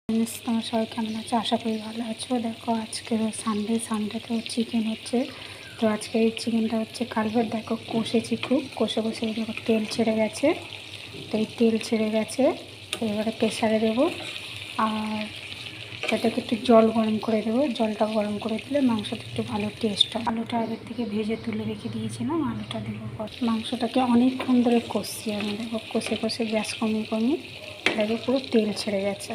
তোমার সবাই কেমন আছে? আশা করি ভালো আছো। দেখো আজকে সানডেতে চিকেন হচ্ছে। তো আজকে এই চিকেনটা হচ্ছে কালকের। দেখো কষেছি, খুব কষে দেখো তেল ছেড়ে গেছে। তো এই তেল ছেড়ে গেছে, এবারে প্রেসারে দেবো। আর এটাকে একটু জল গরম করে দেবো। জলটা গরম করে দিলে মাংসটা একটু ভালো টেস্ট হয়। আলুটা আগের থেকে ভেজে তুলে রেখে দিয়েছিলাম, আলুটা দেবো। মাংসটাকে অনেকক্ষণ ধরে কষছি আমি। দেখো কষে গ্যাস কমিয়ে দেখো পুরো তেল ছেড়ে গেছে।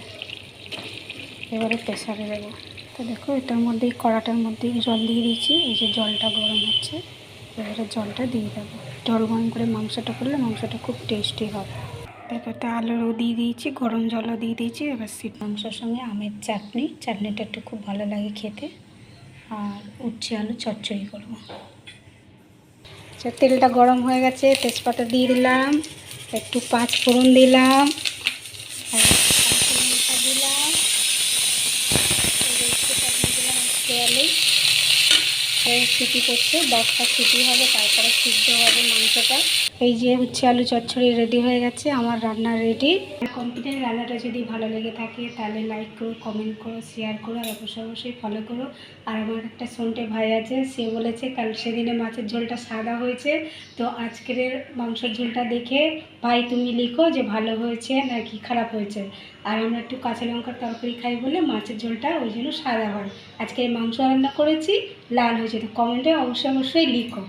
এবারে প্রেসারে দেবো। তো দেখো এটার মধ্যেই, কড়াটার মধ্যেই জল দিয়ে দিয়েছি। এই যে জলটা গরম হচ্ছে, এবারে জলটা দিয়ে দেবো। জল গরম করে মাংসটা করলে মাংসটা খুব টেস্টি হবে। দেখো একটা আলুও দিয়ে দিয়েছি, গরম জলও দিয়ে দিয়েছি। এবার মাংসের সঙ্গে আমের চাটনিটা একটু খুব ভালো লাগে খেতে। আর উচ্ছে আলু চচ্চড়ি করবো। আচ্ছা, তেলটা গরম হয়ে গেছে, তেজপাতা দিয়ে দিলাম, একটু পাঁচ ফোড়ন দিলাম, আর কাঁচা লঙ্কা দিলাম, সিটি করছে, 10টা সিটি হবে, তারপরে সিদ্ধ হবে মাংসটা। এই যে উচ্ছে আলু চচ্চড়ি রেডি হয়ে গেছে, আমার রান্না রেডি কমপ্লিট। রান্নাটা যদি ভালো লেগে থাকে তাহলে লাইক করো, কমেন্ট করো, শেয়ার করো, আর অবশ্যই ফলো করো। আর আমার একটা সন্টে ভাই আছে, সে বলেছে কাল সেদিনে মাছের ঝোলটা সাদা হয়েছে, তো আজকের মাংসের ঝোলটা দেখে ভাই তুমি লিখো যে ভালো হয়েছে নাকি খারাপ হয়েছে। আর আমরা একটু কাঁচা লঙ্কার তরকারি খাই বলে মাছের ঝোলটা ওই জন্য সাদা হয়। আজকে মাংস রান্না করেছি, লাল হয়েছে, তো কমেন্টে অবশ্যই লিখো।